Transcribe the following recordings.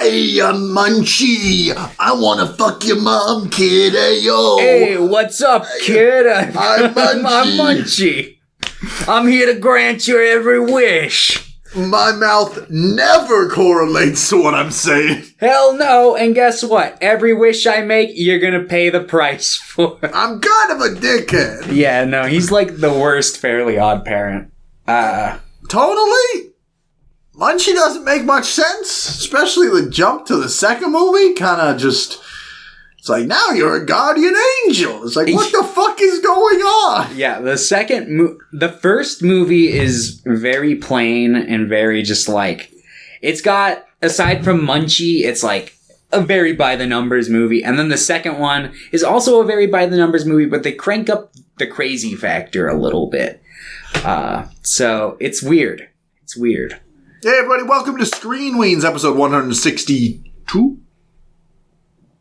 Hey, Munchie, I want to fuck your mom, kid. Hey, yo. Hey, what's up, kid? I'm Munchie. I'm Munchie. I'm here to grant your every wish. My mouth never correlates to what I'm saying. Hell no, and guess what? Every wish I make, you're gonna pay the price for. I'm kind of a dickhead. Yeah, no, he's like the worst Fairly Odd Parent. Totally. Munchie doesn't make much sense, especially the jump to the second movie. Kind of just, it's like, now you're a guardian angel. It's like, what the fuck is going on? Yeah, the first movie is very plain and very just like, it's got, aside from Munchie, it's like a very by-the-numbers movie. And then the second one is also a very by-the-numbers movie, but they crank up the crazy factor a little bit. So it's weird. It's weird. Hey everybody, welcome to Screen Weens, episode 162.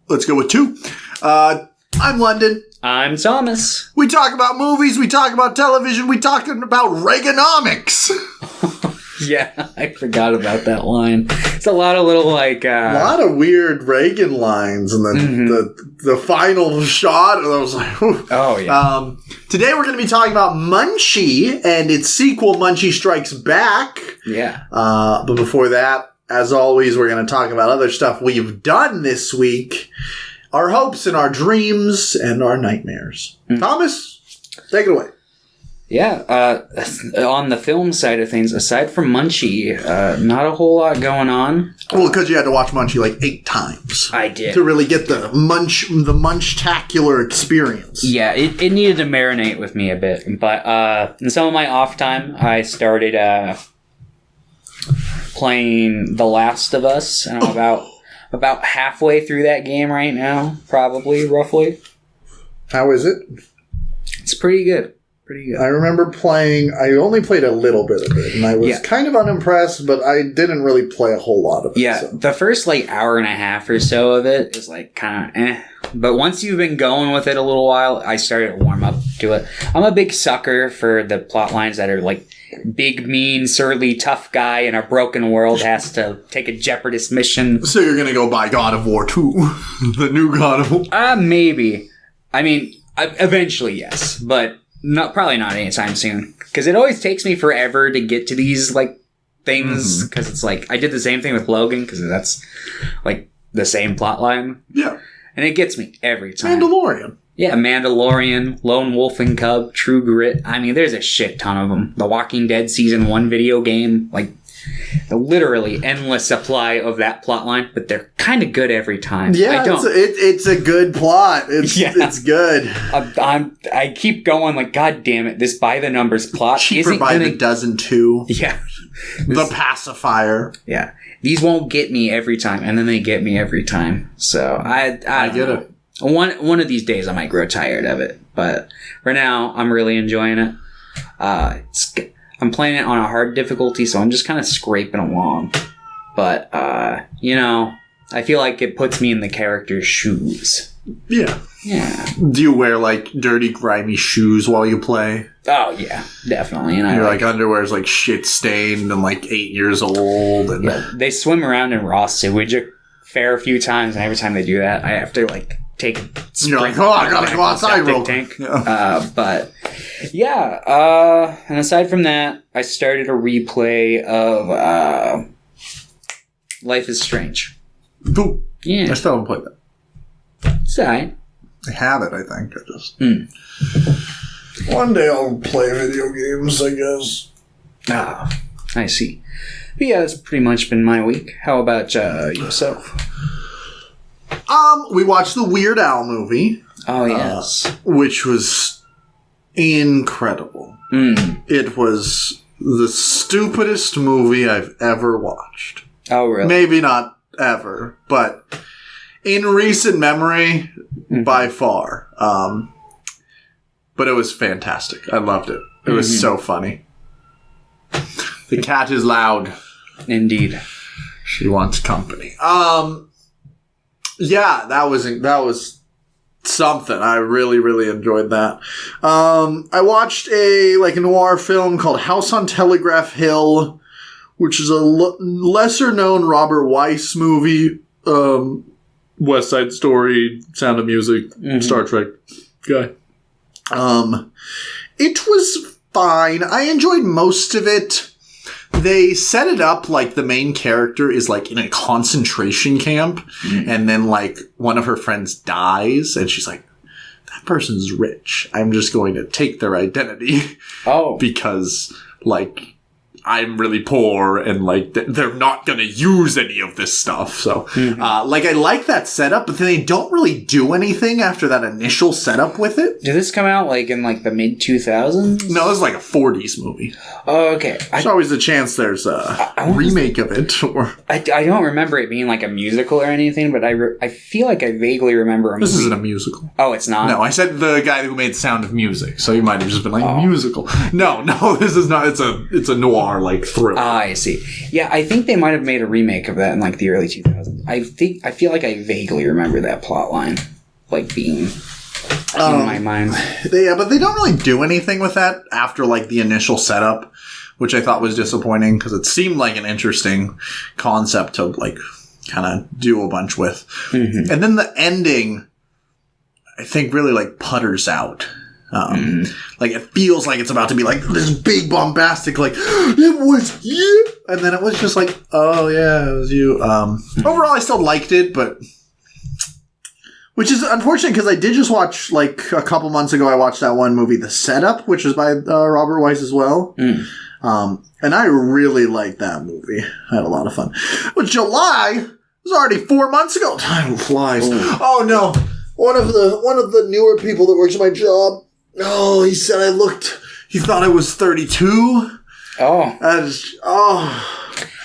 Let's go with 2. I'm London. I'm Thomas. We talk about movies, we talk about television, we talk about Reaganomics. Yeah, I forgot about that line. It's a lot of little like... A lot of weird Reagan lines, and then the final shot, and I was like, whew. Oh, yeah. Today we're going to be talking about Munchie and its sequel, Munchie Strikes Back. Yeah. But before that, as always, we're going to talk about other stuff we've done this week. Our hopes and our dreams and our nightmares. Thomas, take it away. Yeah, on the film side of things, aside from Munchie, not a whole lot going on. Well, because you had to watch Munchie like 8 times. I did. To really get the Munchtacular experience. Yeah, it needed to marinate with me a bit. But in some of my off time, I started playing The Last of Us, and I'm about halfway through that game right now, probably, roughly. How is it? It's pretty good. Pretty good. I remember playing, I only played a little bit of it, and I was kind of unimpressed, but I didn't really play a whole lot of it. Yeah, so. The first like hour and a half or so of it is like kind of eh. But once you've been going with it a little while, I started to warm up to it. I'm a big sucker for the plot lines that are like big, mean, surly, tough guy in a broken world has to take a jeopardous mission. So you're going to go buy God of War 2, the new God of War? Maybe. I mean, eventually, yes, but... probably not anytime soon. Because it always takes me forever to get to these, like, things. Because it's like, I did the same thing with Logan, because that's, like, the same plot line. Yeah. And it gets me every time. Mandalorian. Yeah, Mandalorian, Lone Wolf and Cub, True Grit. I mean, there's a shit ton of them. The Walking Dead Season 1 video game. Like, literally endless supply of that plot line, but they're kind of good every time. Yeah, it's a good plot. It's good. I keep going like, God damn it, this by the numbers plot cheaper by the dozen too. Yeah, the pacifier. Yeah, these won't get me every time, and then they get me every time. So I get it. One of these days I might grow tired of it, but for now I'm really enjoying it. I'm playing it on a hard difficulty, so I'm just kind of scraping along. But, I feel like it puts me in the character's shoes. Yeah. Yeah. Do you wear, like, dirty, grimy shoes while you play? Oh, yeah, definitely. And your, like, underwear's, like, shit-stained and, like, 8 years old. And yeah, they swim around in raw sewage a fair few times, and every time they do that, I have to, like, take a sprint. You're like, I gotta go outside real quick. Yeah. But, yeah, and aside from that, I started a replay of Life is Strange. Cool. Yeah. I still haven't played that. It's alright. I have it, I think. One day I'll play video games, I guess. I see. But yeah, that's pretty much been my week. How about yourself? We watched the Weird Al movie. Oh, yes. Which was incredible. It was the stupidest movie I've ever watched. Oh, really? Maybe not ever, but in recent memory, by far. But it was fantastic. I loved it. It was so funny. The cat is loud. Indeed. She wants company. Yeah, that was something. I really, really enjoyed that. I watched a noir film called House on Telegraph Hill, which is a lesser-known Robert Weiss movie. West Side Story, Sound of Music, Star Trek guy. It was fine. I enjoyed most of it. They set it up like the main character is like in a concentration camp, and then like one of her friends dies, and she's like, that person's rich. I'm just going to take their identity. Oh. Because like I'm really poor and like they're not going to use any of this stuff. So like I like that setup, but then they don't really do anything after that initial setup with it. Did this come out like in like the mid 2000s? No, this is like a 40s movie. Oh, okay. There's always a chance there's a remake of it. Or I don't remember it being like a musical or anything, but I feel like I vaguely remember a movie. This isn't a musical. Oh, it's not? No, I said the guy who made Sound of Music, so you might have just been like, musical. No, this is not. It's a noir like thriller. I see. Yeah, I think they might have made a remake of that in like the early 2000s. I feel like I vaguely remember that plot line like being in my mind. Yeah, but they don't really do anything with that after like the initial setup, which I thought was disappointing because it seemed like an interesting concept to like kind of do a bunch with. And then the ending, I think, really like putters out. Like it feels like it's about to be like this big bombastic like it was you, and then it was just like, oh yeah, it was you. Overall I still liked it, but which is unfortunate because I did just watch like a couple months ago I watched that one movie The Setup, which is by Robert Weiss as well. And I really liked that movie. I had a lot of fun. But July was already 4 months ago. Time flies. Oh no, one of the newer people that works at my job, he said he thought I was 32.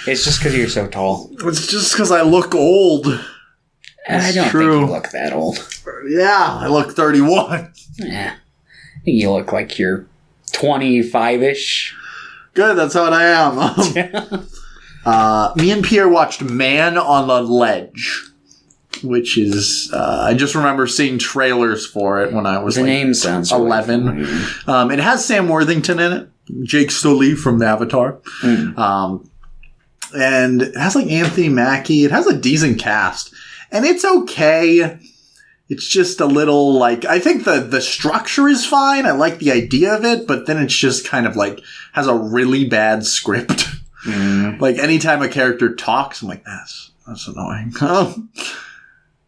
It's just because you're so tall. It's just because I look old. I don't think you look that old. Yeah, I look 31. Yeah. I think you look like you're 25-ish. Good, that's what I am. Me and Pierre watched Man on the Ledge, which is, I just remember seeing trailers for it when I was name sounds 11. It has Sam Worthington in it, Jake Sully from Avatar. And it has like Anthony Mackie. It has a decent cast. And it's okay. It's just a little like, I think the structure is fine. I like the idea of it, but then it's just kind of like has a really bad script. Like anytime a character talks, I'm like, that's annoying. It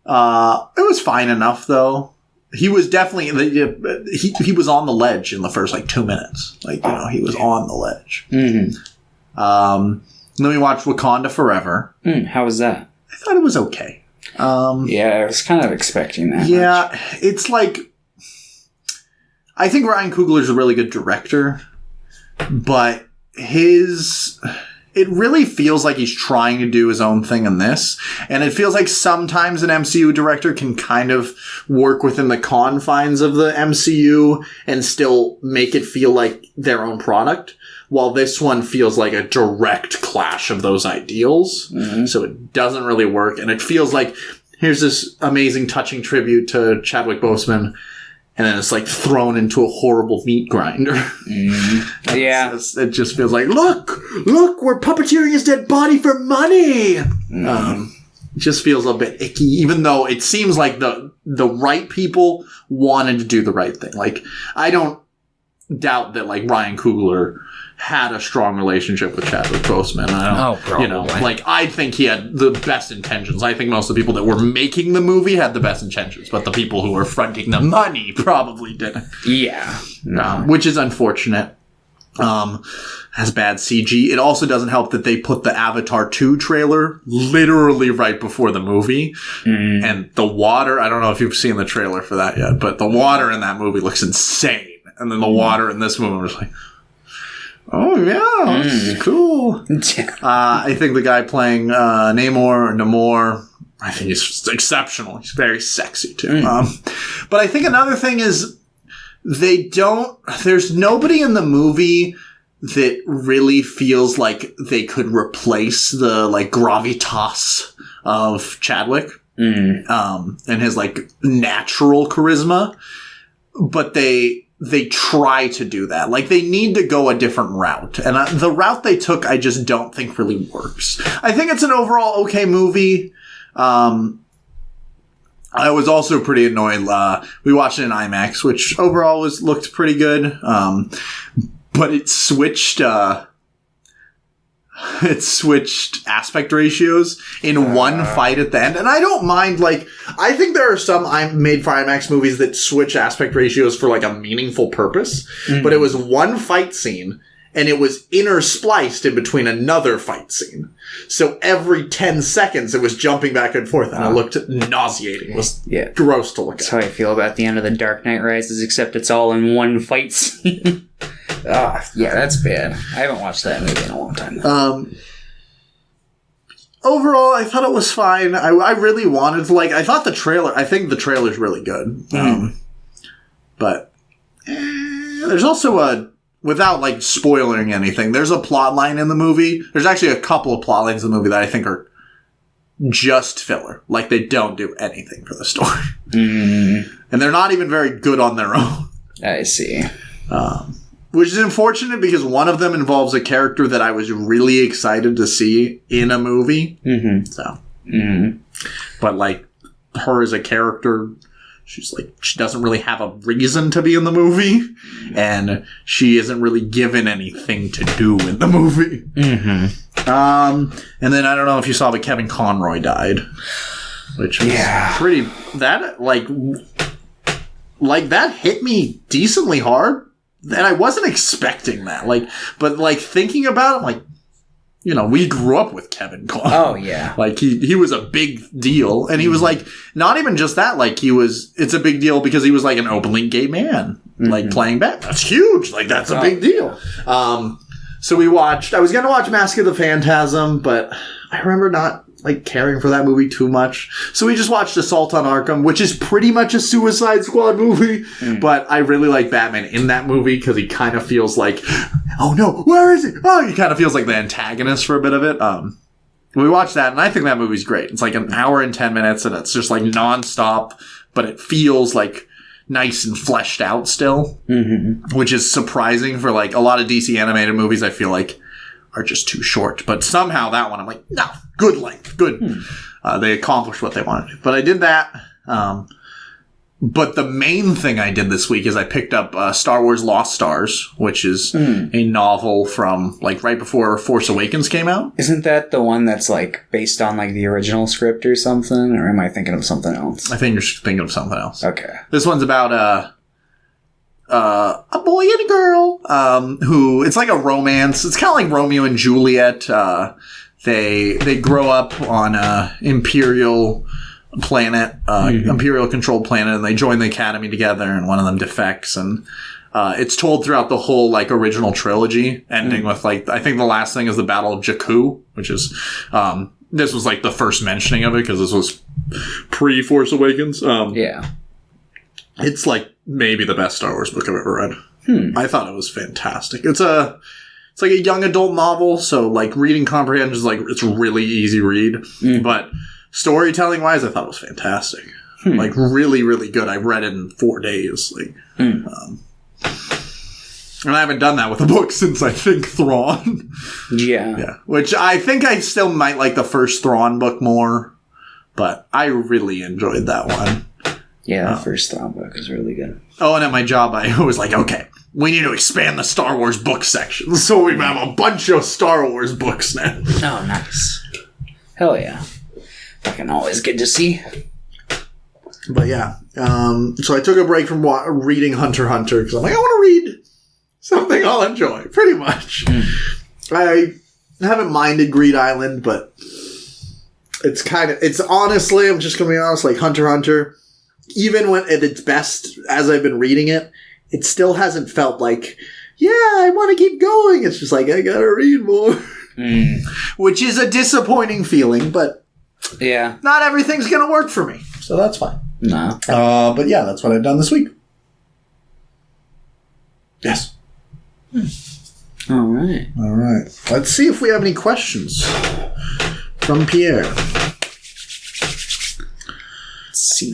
was fine enough though. He was definitely, he was on the ledge in the first like 2 minutes. Like, he was on the ledge. Then we watched Wakanda Forever. How was that? I thought it was okay. Yeah, I was kind of expecting that. Yeah, it's like, I think Ryan Coogler's a really good director, but it really feels like he's trying to do his own thing in this, and it feels like sometimes an MCU director can kind of work within the confines of the MCU and still make it feel like their own product, while this one feels like a direct clash of those ideals. So it doesn't really work, and it feels like here's this amazing, touching tribute to Chadwick Boseman, and then it's like thrown into a horrible meat grinder. Yeah. It just feels like, look, we're puppeteering his dead body for money. It just feels a bit icky, even though it seems like the right people wanted to do the right thing. Like, I don't doubt that like Ryan Coogler had a strong relationship with Chadwick Boseman. Probably. I think he had the best intentions. I think most of the people that were making the movie had the best intentions, but the people who were fronting the money probably didn't. Yeah. Which is unfortunate. Has bad CG. It also doesn't help that they put the Avatar 2 trailer literally right before the movie. And the water, I don't know if you've seen the trailer for that yet, but the water in that movie looks insane. And then the water in this movie was like, oh, yeah, that's cool. I think the guy playing Namor, I think he's exceptional. He's very sexy, too. But I think another thing is there's nobody in the movie that really feels like they could replace the, like, gravitas of Chadwick and his, like, natural charisma. But they they try to do that. Like, they need to go a different route. And the route they took, I just don't think really works. I think it's an overall okay movie. I was also pretty annoyed. We watched it in IMAX, which overall looked pretty good. But it switched aspect ratios in one fight at the end. And I don't mind, like, I think there are some made for IMAX movies that switch aspect ratios for, like, a meaningful purpose. Mm-hmm. But it was one fight scene, and it was interspliced in between another fight scene. So every 10 seconds, it was jumping back and forth, and it looked nauseating. It was gross to look at. That's how I feel about the end of The Dark Knight Rises, except it's all in one fight scene. Yeah, that's bad. I haven't watched that movie in a long time. Overall, I thought it was fine. I really wanted to, like, I think the trailer's really good. But there's also without, like, spoiling anything, there's a plot line in the movie. There's actually a couple of plot lines in the movie that I think are just filler. Like, they don't do anything for the story. And they're not even very good on their own. I see. Which is unfortunate because one of them involves a character that I was really excited to see in a movie. But, like, her as a character, she's like, she doesn't really have a reason to be in the movie, and she isn't really given anything to do in the movie. And then I don't know if you saw, but Kevin Conroy died, which was pretty, that, like, that hit me decently hard. And I wasn't expecting that. Like, but, like, thinking about it, like, you know, we grew up with Kevin Conroy. Oh, yeah. Like, he was a big deal. And he was, like, not even just that. Like, it's a big deal because he was, like, an openly gay man. Like, playing Batman. That's huge. Like, that's a big deal. So I was going to watch Mask of the Phantasm, but I remember not, like, caring for that movie too much. So we just watched Assault on Arkham, which is pretty much a Suicide Squad movie. But I really like Batman in that movie because he kind of feels like, oh no, where is he? Oh, he kind of feels like the antagonist for a bit of it. We watched that, and I think that movie's great. It's like an hour and 10 minutes, and it's just like nonstop, but it feels like nice and fleshed out still, which is surprising for, like, a lot of DC animated movies. I feel like are just too short, but somehow that one I'm like, no, good length, good. They accomplished what they wanted to do. But I did that. But the main thing I did this week is I picked up Star Wars Lost Stars, which is a novel from, like, right before Force Awakens came out. Isn't that the one that's, like, based on, like, the original script or something? Or am I thinking of something else? I think you're thinking of something else. Okay. This one's about a boy and a girl who, it's like a romance. It's kind of like Romeo and Juliet. They grow up on a imperial planet, imperial controlled planet, and they join the academy together, and one of them defects, and it's told throughout the whole, like, original trilogy, ending with, like, I think the last thing is the Battle of Jakku, which is this was, like, the first mentioning of it because this was pre-Force Awakens. It's, like, maybe the best Star Wars book I've ever read. I thought it was fantastic. It's like a young adult novel, so, like, reading comprehension is, like, it's a really easy read. But storytelling wise, I thought it was fantastic. Like, really, really good. I read it in 4 days. Like, and I haven't done that with a book since, I think, Thrawn. Yeah. Which I think I still might like the first Thrawn book more, but I really enjoyed that one. Yeah, the first Thrawn book is really good. Oh, and at my job, I was like, okay, we need to expand the Star Wars book section. So we have a bunch of Star Wars books now. Oh, nice. Hell yeah. Fucking always good to see. But yeah, so I took a break from reading Hunter x Hunter because I'm like, I want to read something I'll enjoy, pretty much. I haven't minded Greed Island, but it's honestly, I'm just going to be honest, like Hunter x Hunter, even when at its best, as I've been reading it, it still hasn't felt like, yeah, I want to keep going. It's just like, I got to read more. Which is a disappointing feeling, but yeah, not everything's going to work for me. So that's fine. No. But yeah, that's what I've done this week. Yes. All right. Let's see if we have any questions from Pierre. Let's see.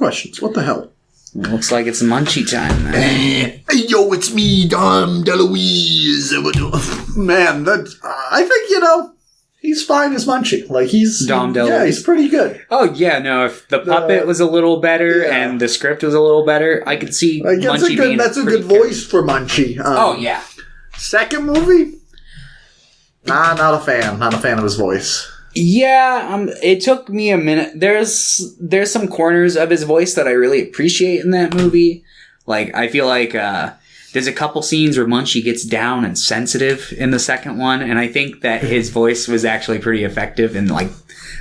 questions. What the hell? Looks like it's Munchie time. Hey, yo, it's me, Dom DeLuise. Man, I think, he's fine as Munchie. Like, he's... Dom DeLuise. Yeah, he's pretty good. Oh, yeah, no, if the puppet was a little better and the script was a little better, I could see Munchie being That's a good voice for Munchie. Yeah. Second movie? Nah, not a fan. Not a fan of his voice. Yeah, it took me a minute. There's some corners of his voice that I really appreciate in that movie. Like, I feel like there's a couple scenes where Munchie gets down and sensitive in the second one, and I think that his voice was actually pretty effective in, like,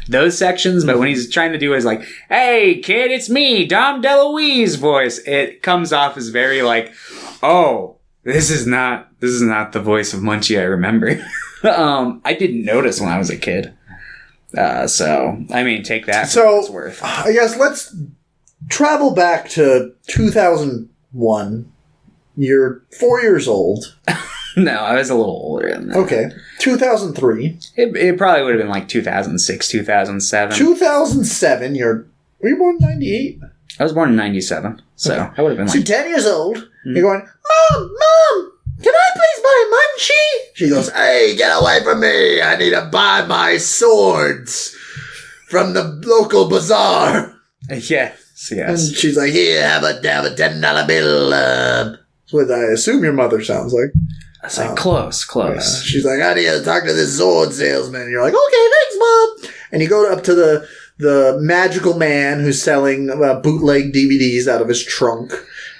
those sections. But when he's trying to do his, like, hey, kid, it's me, Dom DeLuise voice, it comes off as very, like, oh, this is not the voice of Munchie I remember. I didn't notice when I was a kid. So, I mean, take that for what it's worth. I guess let's travel back to 2001. You're 4 years old. No, I was a little older than that. Okay. 2003. It probably would have been like 2006, 2007. 2007, were you born in 98? I was born in 97, so okay. I would have been so like... 10 years old. Mm-hmm. You're going, Mom! Can I please buy Munchie? She goes, hey, get away from me. I need to buy my swords from the local bazaar. Yes. And she's like, here, have a $10 bill. That's what I assume your mother sounds like. I was like, close. Yeah. She's like, I need to talk to this sword salesman. And you're like, okay, thanks, Mom. And you go up to the magical man who's selling bootleg DVDs out of his trunk.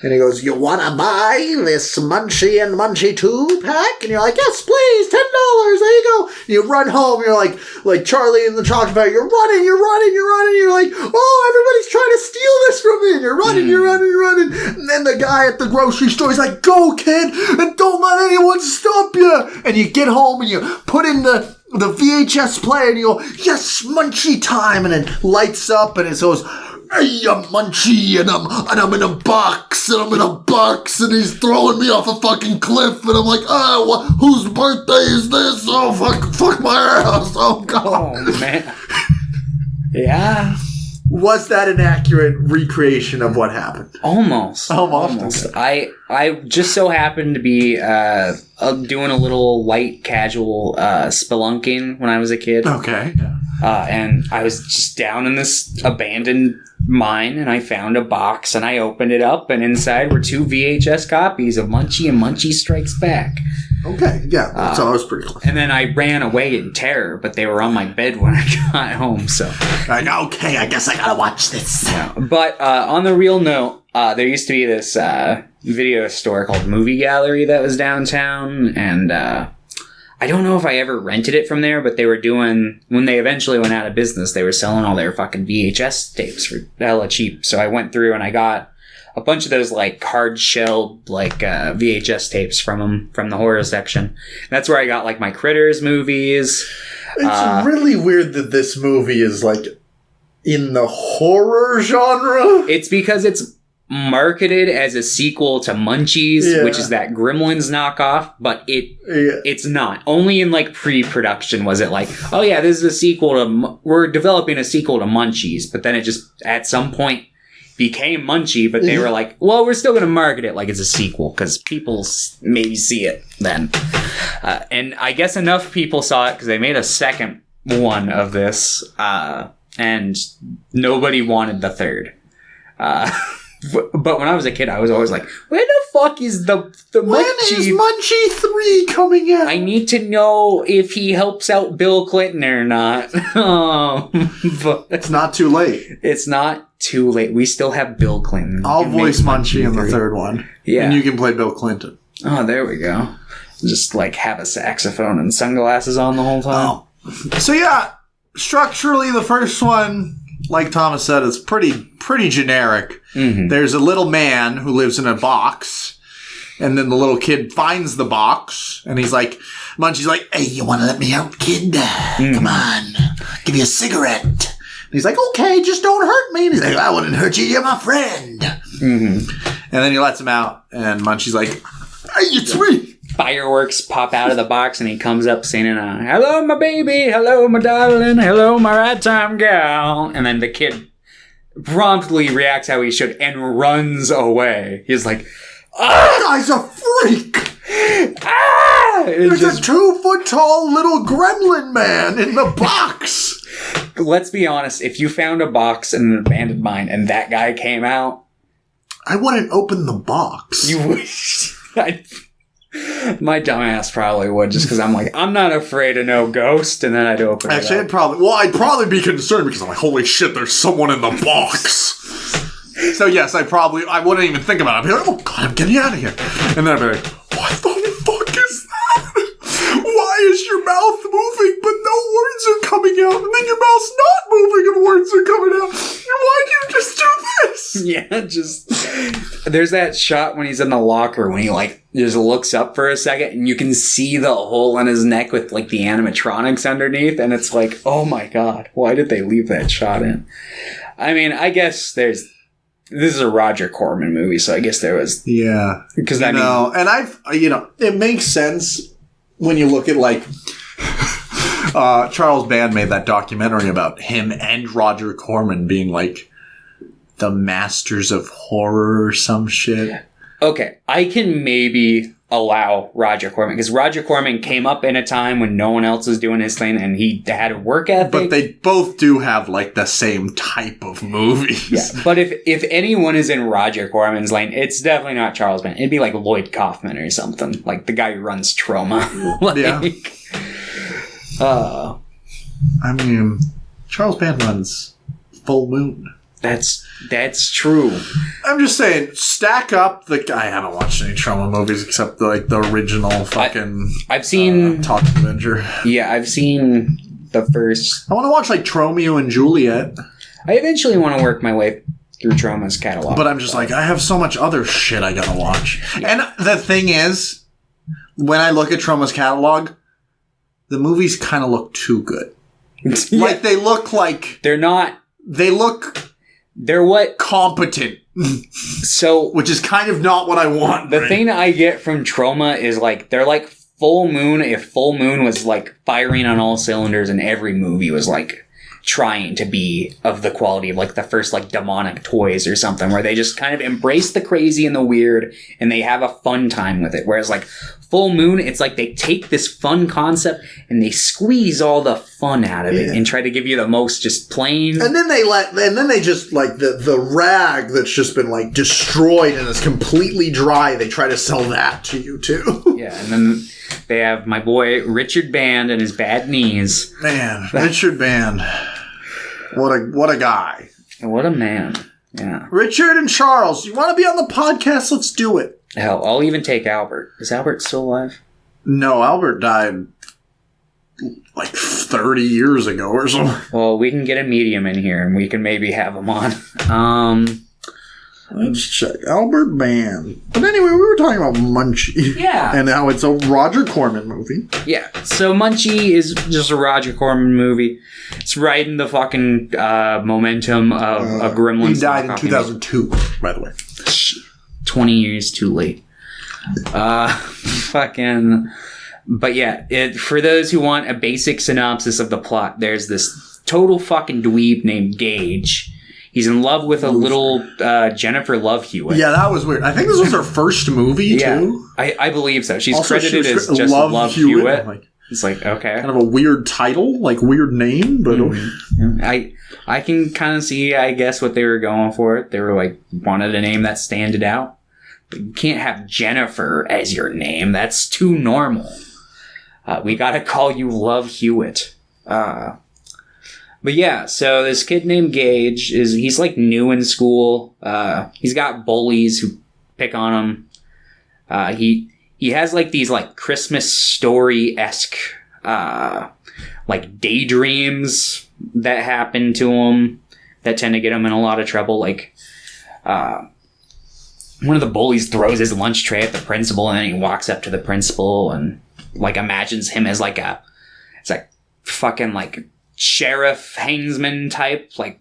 And he goes, you want to buy this Munchie and Munchie 2 pack? And you're like, yes, please, $10. There you go. And you run home. You're like Charlie in the Chocolate Factory. You're running. You're like, oh, everybody's trying to steal this from me. And you're running. And then the guy at the grocery store is like, go, kid, and don't let anyone stop you. And you get home and you put in the VHS player and you go, yes, Munchie time. And it lights up and it goes, hey, I'm Munchie, and I'm in a box, and he's throwing me off a fucking cliff, and I'm like, whose birthday is this? Oh, fuck my ass, oh, God. Oh, man. Yeah. Was that an accurate recreation of what happened? Almost. Okay. I just so happened to be doing a little light, casual spelunking when I was a kid. Okay. And I was just down in this abandoned mine, and I found a box, and I opened it up, and inside were 2 VHS copies of Munchie and Munchie Strikes Back. Okay, yeah, so I was pretty close. And then I ran away in terror, but they were on my bed when I got home, so... Like, okay, I guess I gotta watch this. Yeah. But on the real note, there used to be this video store called Movie Gallery that was downtown, and I don't know if I ever rented it from there, but they were doing... When they eventually went out of business, they were selling all their fucking VHS tapes for hella cheap. So I went through and I got a bunch of those, like, hard-shelled, like, VHS tapes from the horror section. That's where I got, like, my Critters movies. It's really weird that this movie is, like, in the horror genre. It's because it's marketed as a sequel to Munchies, which is that Gremlins knockoff, but it's not. Only in, like, pre-production was it like, oh yeah, this is a sequel to... We're developing a sequel to Munchies, but then it just, at some point, became Munchie, but they were like, well, we're still going to market it like it's a sequel, because people maybe see it then. And I guess enough people saw it, because they made a second one of this, and nobody wanted the third. But when I was a kid, I was always like, where the fuck is the Munchie? When is Munchie 3 coming out? I need to know if he helps out Bill Clinton or not. But it's not too late. It's not too late. We still have Bill Clinton. I'll voice Munchie in the third one. Yeah. And you can play Bill Clinton. Oh, there we go. Just, like, have a saxophone and sunglasses on the whole time. Oh. So, yeah, structurally, the first one... Like Thomas said, it's pretty generic. Mm-hmm. There's a little man who lives in a box, and then the little kid finds the box, and he's like, Munchie's like, hey, you want to let me out, kid? Come on, give you a cigarette. And he's like, okay, just don't hurt me. And he's like, I wouldn't hurt you, you're my friend. Mm-hmm. And then he lets him out, and Munchie's like, hey, it's me. Fireworks pop out of the box, and he comes up singing, hello, my baby, hello, my darling, hello, my ragtime gal. And then the kid promptly reacts how he should and runs away. He's like, that guy's a freak! There's a 2-foot-tall little gremlin man in the box! Let's be honest, if you found a box in an abandoned mine and that guy came out... I wouldn't open the box. You would... My dumbass probably would, just because I'm like, I'm not afraid of no ghost, and then I'd open it Actually, up. I'd probably be concerned because I'm like, holy shit, there's someone in the box. So yes, I wouldn't even think about it. I'd be like, oh god, I'm getting out of here. And then I'd be like, what the fuck is that? Why is your mouth moving but no words are coming out? And then your mouth's not moving and words are coming out. Why'd you just do this? Yeah, there's that shot when he's in the locker when he like just looks up for a second and you can see the hole in his neck with like the animatronics underneath, and it's like, oh my god, why did they leave that shot in? I mean, I guess this is a Roger Corman movie, so I guess there was... Yeah. Because and it makes sense when you look at, like, Charles Band made that documentary about him and Roger Corman being, like, the masters of horror or some shit. Okay, I can maybe allow Roger Corman, because Roger Corman came up in a time when no one else was doing his thing, and he had a work ethic. But they both do have, like, the same type of movies. Yeah, but if anyone is in Roger Corman's lane, it's definitely not Charles Band. It'd be like Lloyd Kaufman or something, like the guy who runs Trauma. Yeah. I mean, Charles Band runs Full Moon. That's true. I'm just saying, stack up the... I haven't watched any Trauma movies except the original fucking... I've seen... Toxic Avenger. Yeah, I've seen the first... I want to watch, like, Tromeo and Juliet. I eventually want to work my way through Trauma's catalog. But I'm just like, I have so much other shit I gotta watch. Yeah. And the thing is, when I look at Trauma's catalog, the movies kind of look too good. Yeah. Like, they look like... They're not... They look... They're what? Competent. So... Which is kind of not what I want. The thing I get from Trauma is, like, they're like Full Moon if Full Moon was, like, firing on all cylinders and every movie was, like, trying to be of the quality of, like, the first, like, Demonic Toys or something, where they just kind of embrace the crazy and the weird and they have a fun time with it. Whereas, like, Full Moon, it's like they take this fun concept and they squeeze all the fun out of it and try to give you the most just plain. And then they just, like, the rag that's just been, like, destroyed and is completely dry, they try to sell that to you, too. Yeah, and then they have my boy Richard Band and his bad knees. Man, Richard Band. What a guy. What a man. Yeah. Richard and Charles, you want to be on the podcast? Let's do it. Hell, I'll even take Albert. Is Albert still alive? No, Albert died like 30 years ago or so. Well, we can get a medium in here and we can maybe have him on. Let's check. Albert Band. But anyway, we were talking about Munchie. Yeah. And how it's a Roger Corman movie. Yeah. So Munchie is just a Roger Corman movie. It's riding the fucking momentum of a Gremlins. He died in 2002, by the way. 20 years too late. Fucking... But yeah, for those who want a basic synopsis of the plot, there's this total fucking dweeb named Gage. He's in love with a little Jennifer Love Hewitt. Yeah, that was weird. I think this was her first movie, too. I believe so. She's also, credited as just Love Hewitt. It's like, okay. Kind of a weird title, like weird name, but... I can kind of see, I guess, what they were going for. They were like, wanted a name that standed out. But you can't have Jennifer as your name. That's too normal. We gotta call you Love Hewitt. But yeah, so this kid named Gage he's like new in school. He's got bullies who pick on him. He has like these like Christmas Story-esque like daydreams that happen to him that tend to get him in a lot of trouble. Like one of the bullies throws his lunch tray at the principal and then he walks up to the principal and like imagines him as like it's like fucking like sheriff hangsman type, like,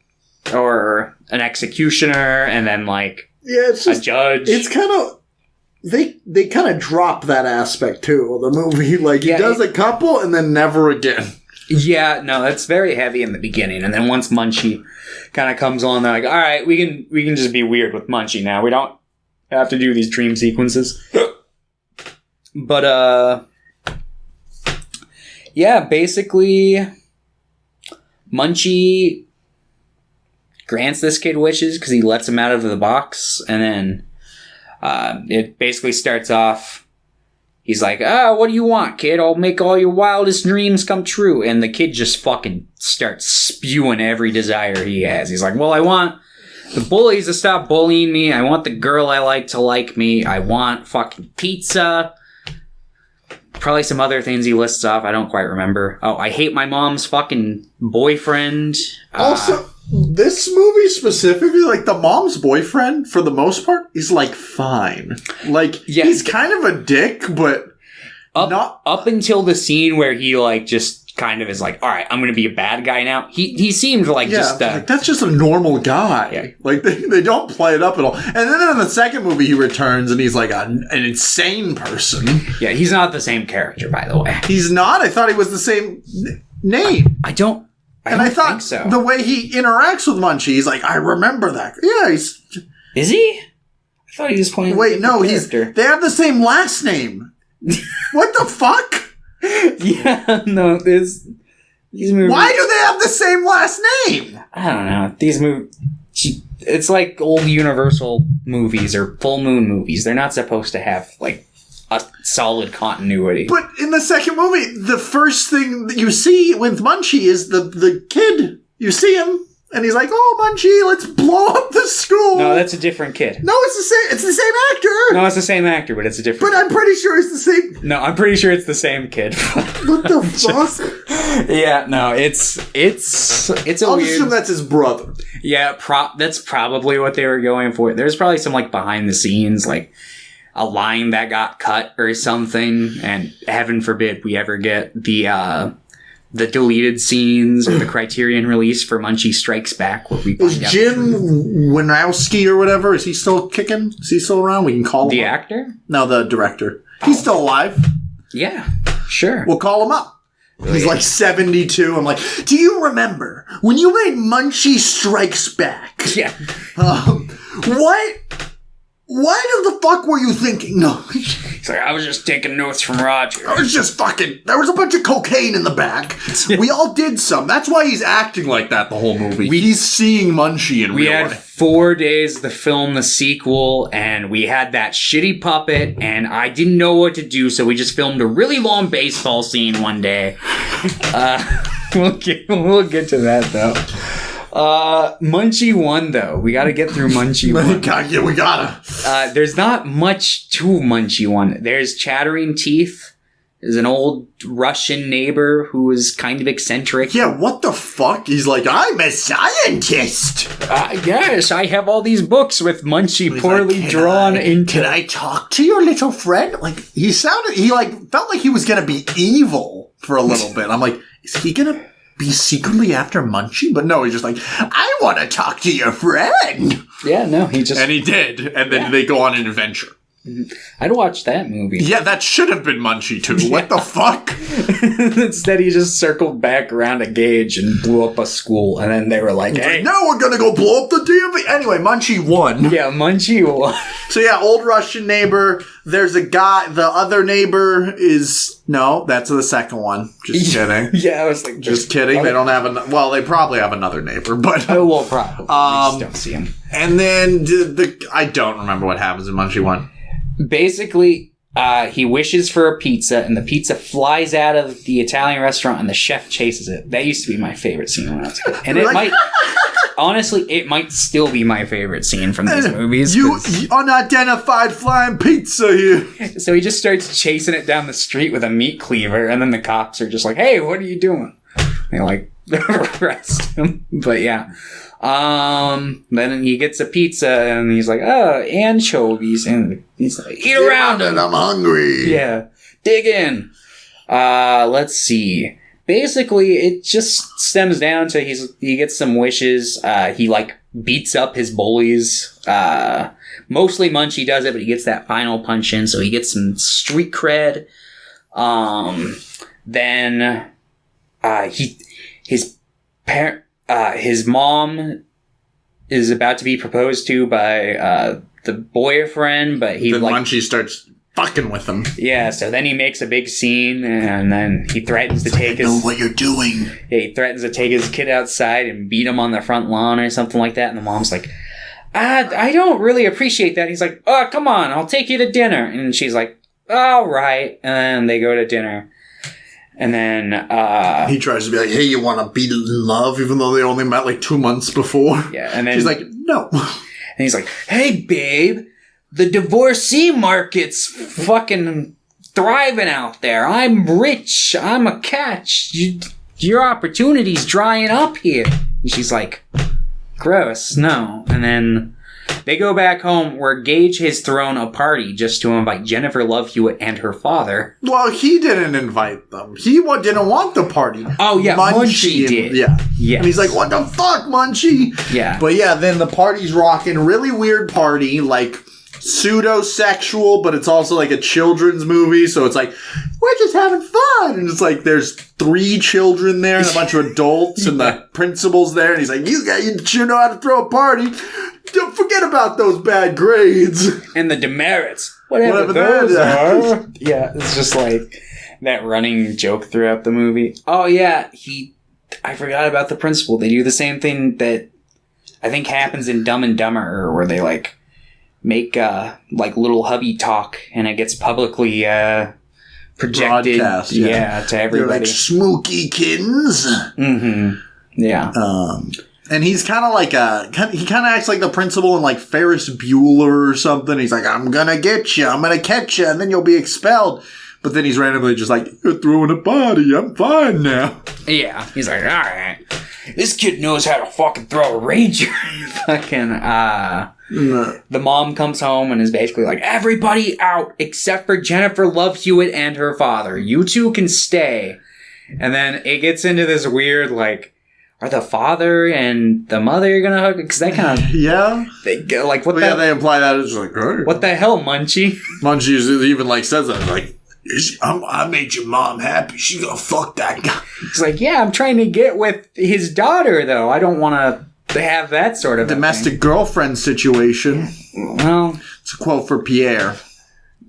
or an executioner, and then like it's just, a judge. It's kind of they kind of drop that aspect too of the movie. Like he does a couple and then never again. Yeah, no, that's very heavy in the beginning, and then once Munchie kind of comes on, they're like, all right, we can just be weird with Munchie now. We don't have to do these dream sequences. But yeah, basically, Munchie grants this kid wishes because he lets him out of the box, and then it basically starts off. He's like, what do you want, kid? I'll make all your wildest dreams come true. And the kid just fucking starts spewing every desire he has. He's like, well, I want the bullies to stop bullying me. I want the girl I like to like me. I want fucking pizza. Probably some other things he lists off. I don't quite remember. Oh, I hate my mom's fucking boyfriend. Also, this movie specifically, like, the mom's boyfriend, for the most part, is, like, fine. Like, he's kind of a dick, but up until the scene where he, like, just kind of is like, all right, I'm going to be a bad guy now. He seemed like just... like, that's just a normal guy. Yeah. Like, they don't play it up at all. And then in the second movie, he returns, and he's, like, an insane person. Yeah, he's not the same character, by the way. He's not? I thought he was the same name. I thought think so. The way he interacts with Munchie, he's like, I remember that. Yeah, he's... Is he? I thought he was playing... Wait, no, they have the same last name. What the fuck? Yeah, no, these movies... Why do they have the same last name? I don't know. These movies... It's like old Universal movies or Full Moon movies. They're not supposed to have, like, a solid continuity. But in the second movie, the first thing that you see with Munchie is the kid. You see him, and he's like, "Oh, Munchie, let's blow up the school." No, that's a different kid. No, it's the same. It's the same actor. No, it's the same actor, but it's a different. But I'm pretty sure it's the same. No, I'm pretty sure it's the same kid. What the fuck? Yeah, no, it's a I'll weird... assume that's his brother. Yeah, that's probably what they were going for. There's probably some, like, behind the scenes, like, a line that got cut or something, and heaven forbid we ever get the deleted scenes or the Criterion release for Munchie Strikes Back, where we Is Jim Winowski or whatever, is he still kicking? Is he still around? We can call him the up. actor? No, the director. He's still alive. Yeah, sure. We'll call him up. He's like 72. I'm like, do you remember when you made Munchie Strikes Back? Yeah. What the fuck were you thinking? No. He's like, I was just taking notes from Roger. I was just fucking... There was a bunch of cocaine in the back. We all did some. That's why he's acting like that the whole movie. He's seeing Munchie in real life. We had 4 days to film the sequel, and we had that shitty puppet, and I didn't know what to do, so we just filmed a really long baseball scene one day. We'll get to that, though. Munchie 1, though. We gotta get through Munchie 1. Yeah, we gotta. There's not much to Munchie 1. There's chattering teeth. There's an old Russian neighbor who is kind of eccentric. Yeah, what the fuck? He's like, I'm a scientist! Yes, I have all these books with Munchie poorly drawn into... Can I talk to your little friend? Like, he felt like he was gonna be evil for a little bit. I'm like, is he gonna be secretly after Munchie? But no, he's just like, I want to talk to your friend. Yeah, no, he just... And he did. And then they go on an adventure. I'd watch that movie. Yeah, that should have been Munchie too. What the fuck? Instead, he just circled back around a gauge and blew up a school. And then they were like, hey. Now we're gonna go blow up the DMV. Anyway, Munchie 1. Yeah, Munchie 1. So yeah, old Russian neighbor. There's a guy. The other neighbor is... No, that's the second one. Just kidding. Yeah, I was like... Just kidding. They don't have... Well, they probably have another neighbor, but... Oh, well, probably. We just don't see him. And then I don't remember what happens in Munchie 1. Basically, he wishes for a pizza, and the pizza flies out of the Italian restaurant, and the chef chases it. That used to be my favorite scene when I was a kid. And it might... Honestly, it might still be my favorite scene from these movies. You unidentified flying pizza here. So he just starts chasing it down the street with a meat cleaver, and then the cops are just like, hey, what are you doing? They like arrest him. But yeah. Then he gets a pizza, and he's like, oh, anchovies. And he's like, eat around it, I'm hungry. Yeah. Dig in. Let's see. Basically, it just stems down to he gets some wishes. He like beats up his bullies. Mostly Munchie does it, but he gets that final punch in, so he gets some street cred. Then his mom is about to be proposed to by the boyfriend, but then Munchie starts fucking with him. Yeah, so then he makes a big scene, and then he threatens to take his... I know what you're doing. Yeah, he threatens to take his kid outside and beat him on the front lawn or something like that, and the mom's like, I don't really appreciate that. He's like, oh, come on, I'll take you to dinner. And she's like, all right. And they go to dinner. And then... he tries to be like, hey, you want to be in love, even though they only met like 2 months before? Yeah, and then... She's like, no. And he's like, hey, babe, the divorcee market's fucking thriving out there. I'm rich. I'm a catch. Your opportunity's drying up here. And she's like... gross, no. And then they go back home where Gage has thrown a party just to invite Jennifer Love Hewitt and her father. Well, he didn't invite them. He didn't want the party. Oh, yeah, Munchie did. Yeah. Yes. And he's like, what the fuck, Munchie? Yeah. But yeah, then the party's rocking. Really weird party, like pseudo-sexual, but it's also like a children's movie, so it's like, we're just having fun. And it's like, there's 3 children there and a bunch of adults, and the principal's there, and he's like, you know how to throw a party. Don't forget about those bad grades. And the demerits. Whatever those are. Yeah, it's just like that running joke throughout the movie. Oh, yeah, I forgot about the principal. They do the same thing that I think happens in Dumb and Dumber, where they like make like little hubby talk, and it gets publicly projected. Broadcast, to everybody. They're like smooky kittens. Mm-hmm. Yeah. And he's kind of like he kind of acts like the principal in like Ferris Bueller or something. He's like, I'm gonna get you, I'm gonna catch you, and then you'll be expelled. But then he's randomly just like, you're throwing a party, I'm fine now. Yeah, he's like, all right, this kid knows how to fucking throw a ranger. Fucking, The mom comes home and is basically like, everybody out except for Jennifer Love Hewitt and her father. You two can stay. And then it gets into this weird, like, are the father and the mother gonna hug? Because they kind of... Yeah. They like, what they imply that it's like, hey. What the hell, Munchie? Munchie even, like, says that, like, I made your mom happy. She's gonna fuck that guy. He's like, yeah, I'm trying to get with his daughter, though. I don't want to have that sort of domestic girlfriend situation. Well, it's a quote for Pierre.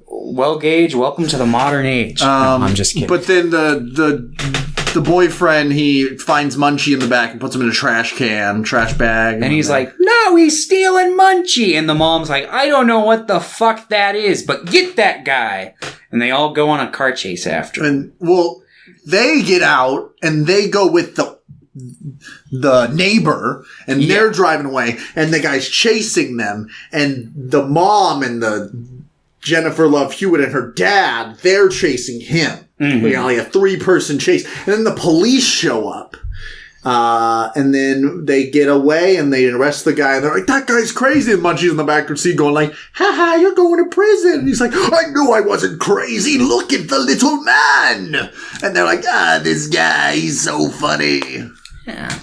Well, Gage, welcome to the modern age. No, I'm just kidding. But then the boyfriend, he finds Munchie in the back and puts him in a trash bag. And he's like, no, he's stealing Munchie. And the mom's like, I don't know what the fuck that is, but get that guy. And they all go on a car chase after. And, well, they get out and they go with the neighbor, and they're driving away, and the guy's chasing them, and the mom and the Jennifer Love Hewitt and her dad, they're chasing him. Mm-hmm. We got like a 3-person chase. And then the police show up. And then they get away and they arrest the guy. And they're like, that guy's crazy. And Munchie's in the back seat going like, haha, you're going to prison. And he's like, I knew I wasn't crazy. Look at the little man. And they're like, this guy, he's so funny. Yeah.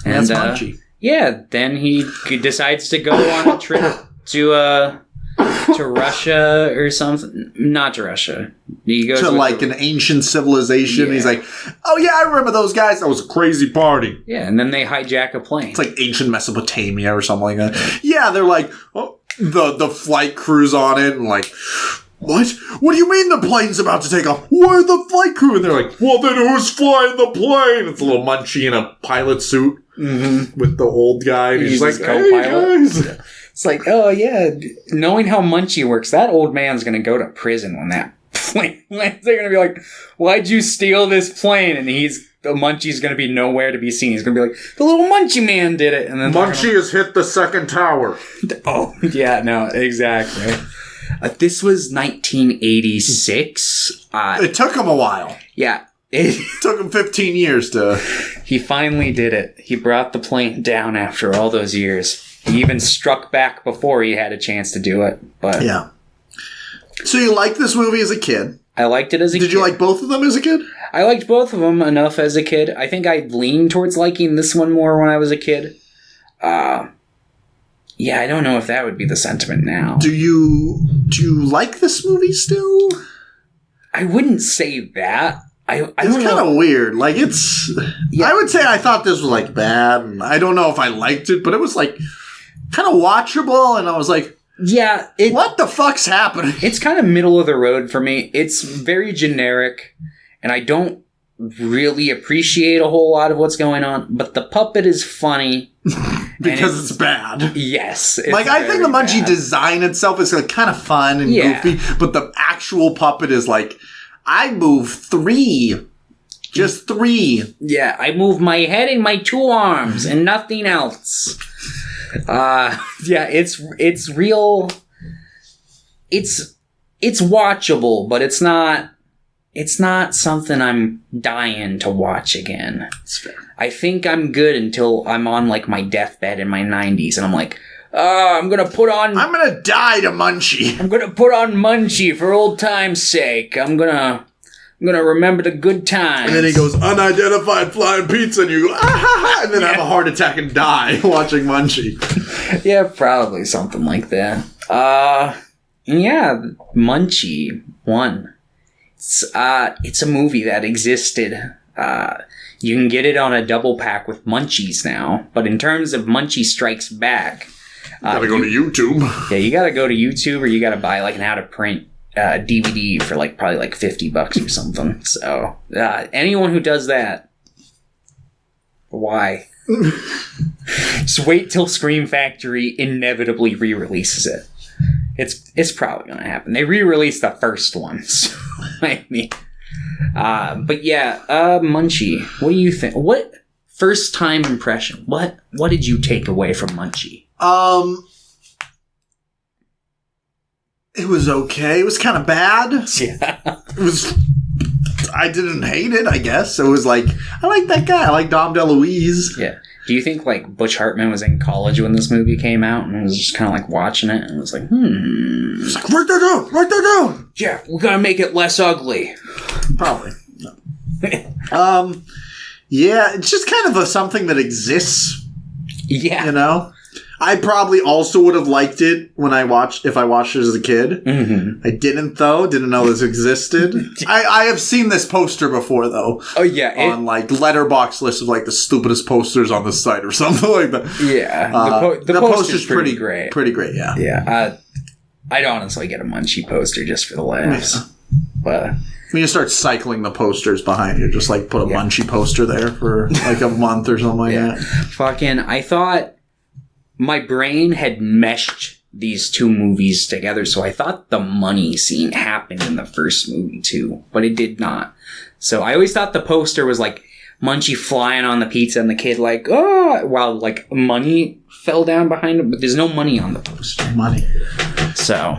And that's Munchie. Yeah, then he decides to go on a trip to Russia or something. Not to Russia. He goes to like an ancient civilization. Yeah. He's like, oh yeah, I remember those guys. That was a crazy party. Yeah, and then they hijack a plane. It's like ancient Mesopotamia or something like that. Yeah, they're like, oh, the flight crew's on it, and like, what? What do you mean the plane's about to take off? Where the flight crew? And they're like, well, then who's flying the plane? It's a little Munchie in a pilot suit with the old guy. And he's like, hey, guys. Yeah. It's like, oh yeah, knowing how Munchie works, that old man's going to go to prison when that plane lands. They're going to be like, why'd you steal this plane? And the Munchie's going to be nowhere to be seen. He's going to be like, the little Munchie man did it. And then Munchie has hit the second tower. Oh, yeah, no, exactly. This was 1986. It took him a while. Yeah. It took him 15 years to... He finally did it. He brought the plane down after all those years. He even struck back before he had a chance to do it. But yeah. So you liked this movie as a kid? I liked it as a kid. Did you like both of them as a kid? I liked both of them enough as a kid. I think I leaned towards liking this one more when I was a kid. Yeah, I don't know if that would be the sentiment now. Do you like this movie still? I wouldn't say that. It's kind of weird. Like, it's... Yeah. I would say I thought this was, like, bad. And I don't know if I liked it, but it was, like, kind of watchable. And I was like... Yeah. What the fuck's happening? It's kind of middle of the road for me. It's very generic. And I don't really appreciate a whole lot of what's going on. But the puppet is funny. Because it's bad. Yes. Like, I think the Munchie design itself is, like, kind of fun and goofy. But the actual puppet is, like... I move 3. Just 3. Yeah, I move my head and my 2 arms and nothing else. Yeah, it's real. It's watchable, but it's not something I'm dying to watch again. That's fair. I think I'm good until I'm on like my deathbed in my 90s and I'm like, I'm gonna die to Munchie. I'm gonna put on Munchie for old time's sake. I'm gonna remember the good times. And then he goes, unidentified flying pizza, and you go, ah ha ha, and then have a heart attack and die watching Munchie. Yeah, probably something like that. Yeah, Munchie 1. It's a movie that existed. You can get it on a double pack with Munchies now, but in terms of Munchie Strikes Back, gotta go to YouTube. Yeah, you gotta go to YouTube, or you gotta buy like an out-of-print DVD for like probably like $50 or something. So anyone who does that, why? Just wait till Scream Factory inevitably re-releases it. It's probably gonna happen. They re-released the first one, so I mean, but yeah, Munchie. What do you think? What first time impression? What did you take away from Munchie? It was okay. It was kind of bad. Yeah. I didn't hate it, I guess. It was like, I like that guy. I like Dom DeLuise. Yeah. Do you think, like, Butch Hartman was in college when this movie came out and was just kind of, like, watching it and was like, It's like, write that down! Yeah, we gotta make it less ugly. Probably. No. Yeah, it's just kind of something that exists. Yeah. You know? I probably also would have liked it if I watched it as a kid. Mm-hmm. I didn't, though. Didn't know this existed. I have seen this poster before, though. Oh, yeah. On, like, Letterboxd list of, like, the stupidest posters on the site or something like that. Yeah. The poster's pretty great. Pretty great, yeah. Yeah. I'd honestly get a Munchie poster just for the laughs. Yeah. But... When you start cycling the posters behind you, just, like, put a Munchie poster there for, like, a month or something like that. Fucking, I thought... My brain had meshed these two movies together, so I thought the money scene happened in the first movie too, but it did not. So I always thought the poster was like Munchie flying on the pizza and the kid like, oh, while like money fell down behind him, but there's no money on the poster. Money. So,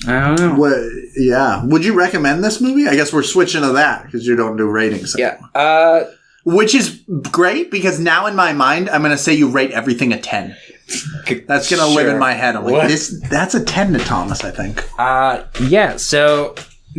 I don't know. Yeah. Would you recommend this movie? I guess we're switching to that because you don't do ratings anymore. Yeah. Which is great, because now in my mind, I'm going to say you rate everything a 10. That's going to live in my head. I'm like, that's a 10 to Thomas, I think. Yeah, so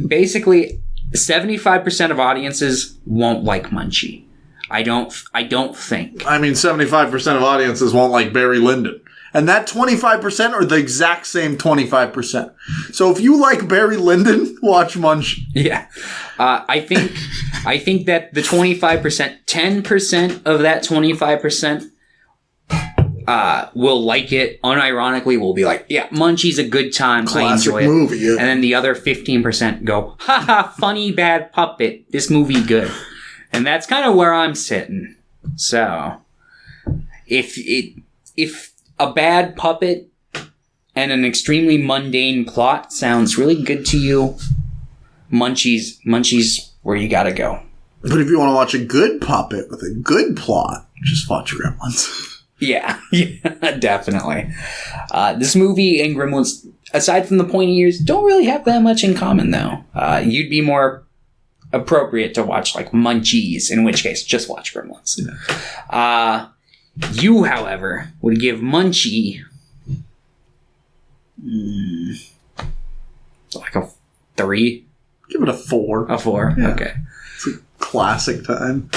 basically, 75% of audiences won't like Munchie. I don't think. I mean, 75% of audiences won't like Barry Lyndon. And that 25% are the exact same 25%. So if you like Barry Lyndon, watch Munchie. Yeah. I think that the 25%, 10% of that 25% will like it. Unironically, will be like, yeah, Munchie's a good time. Classic I enjoy it. Movie, yeah. And then the other 15% go, haha, funny bad puppet. This movie good. And that's kind of where I'm sitting. So, if a bad puppet and an extremely mundane plot sounds really good to you, Munchie's where you gotta go. But if you want to watch a good puppet with a good plot, just watch Gremlins. Yeah, definitely. This movie and Gremlins, aside from the pointy ears, don't really have that much in common, though. You'd be more appropriate to watch, like, Munchies, in which case, just watch Gremlins. Yeah. You, however, would give Munchie like a 3? Give it a 4. A 4? Yeah. Okay. It's a classic time.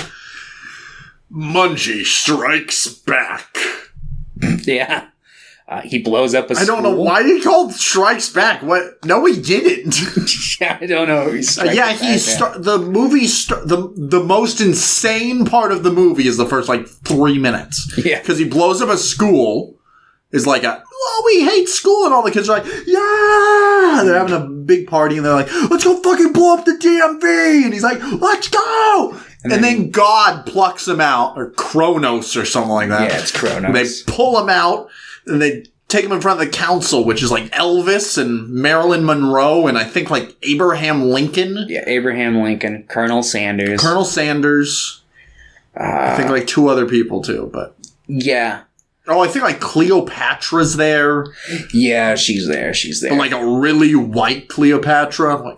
Munchie Strikes Back. Yeah. He blows up a school. I don't know why he called Strikes Back. What? No, he didn't. Yeah, I don't know. The most insane part of the movie is the first 3 minutes. Yeah, because he blows up a school. Is like we hate school, and all the kids are like, yeah, they're having a big party, and they're like, let's go fucking blow up the DMV, and he's like, let's go. And then God plucks him out, or Kronos, or something like that. Yeah, it's Kronos. They pull him out, and they take him in front of the council, which is Elvis and Marilyn Monroe, and I think Abraham Lincoln. Yeah, Abraham Lincoln, Colonel Sanders. I think 2 other people too, but yeah. Oh, I think Cleopatra's there. Yeah, she's there. But a really white Cleopatra.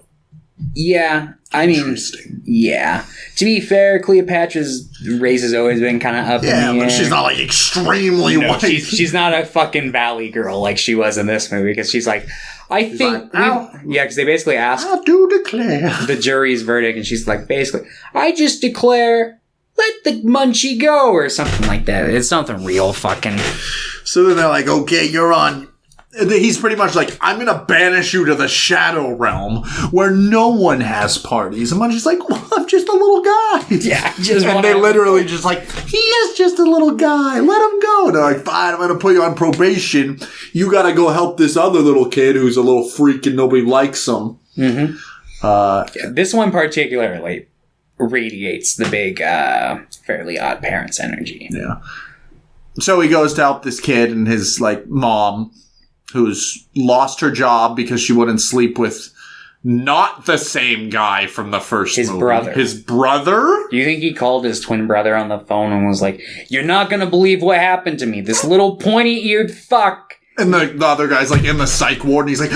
Yeah, I mean, yeah. To be fair, Cleopatra's race has always been kind of up in the air. Yeah, but she's not extremely white. She's not a fucking valley girl like she was in this movie, because she's like, because they basically asked, I do declare the jury's verdict, and she's like, basically, I just declare, let the Munchie go, or something like that. It's something real fucking. So then they're like, okay, you're on. He's pretty much like, I'm going to banish you to the Shadow Realm where no one has parties. And Munchie's like, well, I'm just a little guy. Yeah. And they literally just he is just a little guy. Let him go. And they're like, fine, I'm going to put you on probation. You got to go help this other little kid who's a little freak and nobody likes him. Mm-hmm. This one particularly radiates the big Fairly Odd Parents energy. Yeah. So he goes to help this kid and his mom, who's lost her job because she wouldn't sleep with not the same guy from the first movie. His brother? Do you think he called his twin brother on the phone and was like, you're not going to believe what happened to me. This little pointy-eared fuck. And the other guy's in the psych ward and he's like,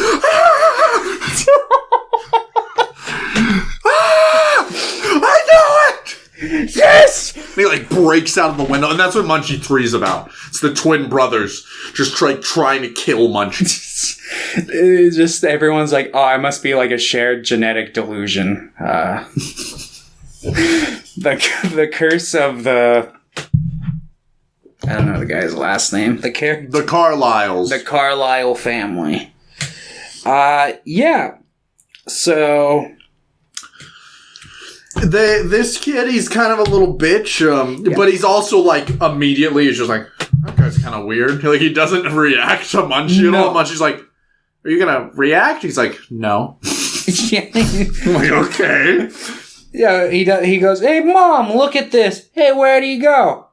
I know it! Yes! And he breaks out of the window, and that's what Munchie 3 is about. It's the twin brothers just trying to kill Munchie. It's just everyone's like, oh, I must be a shared genetic delusion. The curse of the. I don't know the guy's last name. The Carlyles. The Carlyle family. Yeah. So. This kid, he's kind of a little bitch, but he's also immediately is just that guy's kind of weird. He doesn't react to Munchie at all. Munchie's like, are you gonna react? He's like, no. Yeah. I'm like, okay. Yeah, he goes, hey mom, look at this. Hey, where do you go?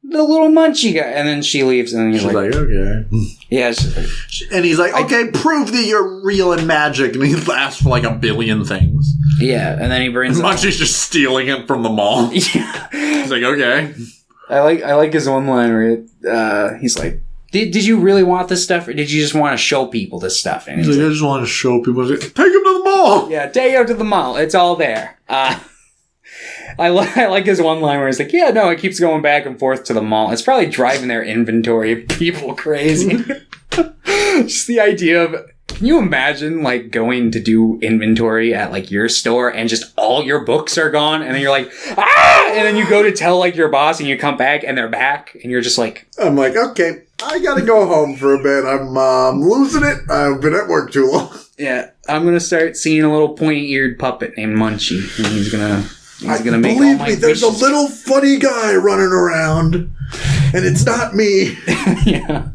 The little Munchie guy. And then she leaves, and he's like, okay. Yeah. And he's like, okay, prove that you're real and magic. And he asks for a billion things. Yeah, and then he brings Munchie's just stealing it from the mall. Yeah. He's like, okay. I like his one line where he's like, did you really want this stuff, or did you just want to show people this stuff? And he's like, I just want to show people. Like, take him to the mall! Yeah, take him to the mall. It's all there. I like his one line where he's like, yeah, no, it keeps going back and forth to the mall. It's probably driving their inventory of people crazy. Just the idea of, can you imagine going to do inventory at your store and just all your books are gone, and then you're like, ah, and then you go to tell your boss and you come back and they're back and you're just like, I'm like, okay, I gotta go home for a bit. I'm losing it. I've been at work too long. Yeah, I'm gonna start seeing a little pointy-eared puppet named Munchie, and he's gonna make all my there's wishes. A little funny guy running around, and it's not me. Yeah.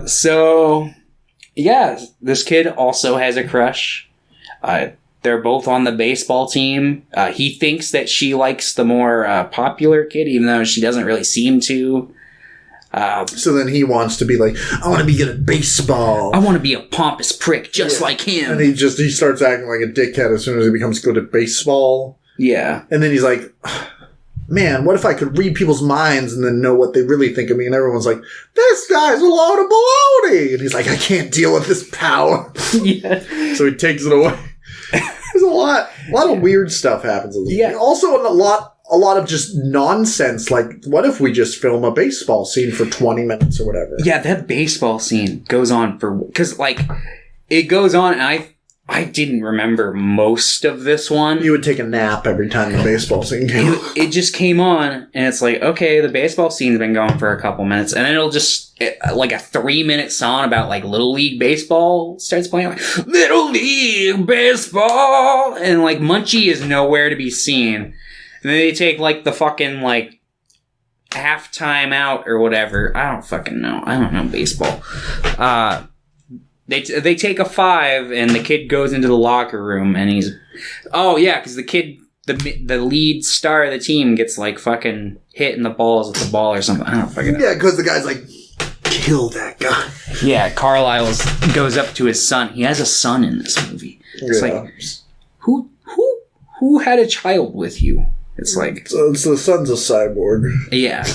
So, yeah, this kid also has a crush. They're both on the baseball team. He thinks that she likes the more popular kid, even though she doesn't really seem to. So then he wants to be like, I want to be good at baseball. I want to be a pompous prick just like him. And he starts acting like a dickhead as soon as he becomes good at baseball. Yeah. And then he's like, man, what if I could read people's minds and then know what they really think of me? And everyone's like, this guy's a load of baloney. And he's like, I can't deal with this power. Yeah. So he takes it away. There's a lot of weird stuff happens. Yeah. Also, a lot of just nonsense. What if we just film a baseball scene for 20 minutes or whatever? Yeah, that baseball scene goes on because it goes on, and I didn't remember most of this one. You would take a nap every time the baseball scene came on. It just came on, and it's like, okay, the baseball scene's been going for a couple minutes, and then it'll just, like a 3-minute song about, like, Little League Baseball starts playing, like, Little League Baseball! And, like, Munchie is nowhere to be seen. And then they take, like, the fucking, like, halftime out or whatever. I don't fucking know. I don't know baseball. They take a 5, and the kid goes into the locker room, and he's... Oh, yeah, because the kid, the lead star of the team gets, like, fucking hit in the balls with the ball or something. I don't fucking know. Yeah, because the guy's like, kill that guy. Yeah, Carlisle goes up to his son. He has a son in this movie. It's like, who had a child with you? It's like... So the son's a cyborg. Yeah.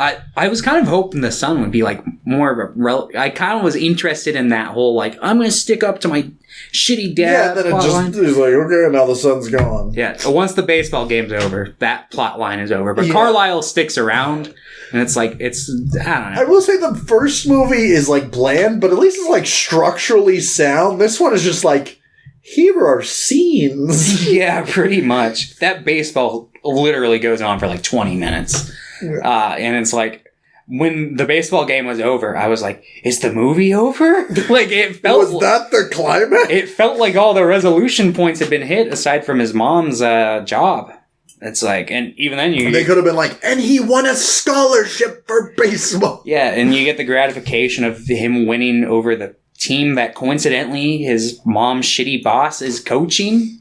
I was kind of hoping the son would be, like, more of a... I kind of was interested in that whole, like, I'm going to stick up to my shitty dad. Yeah, then he's like, okay, now the son's gone. Yeah, once the baseball game's over, that plot line is over. But yeah. Carlisle sticks around, and it's like, I don't know. I will say the first movie is, like, bland, but at least it's, like, structurally sound. This one is just, like, here are scenes. Yeah, pretty much. That baseball literally goes on for, like, 20 minutes. And it's like, when the baseball game was over, I was like, is the movie over? Like, it felt... Was that the climax? It felt like all the resolution points had been hit, aside from his mom's job. It's like, and even then They could have been like, and he won a scholarship for baseball. Yeah, and you get the gratification of him winning over the team that coincidentally his mom's shitty boss is coaching.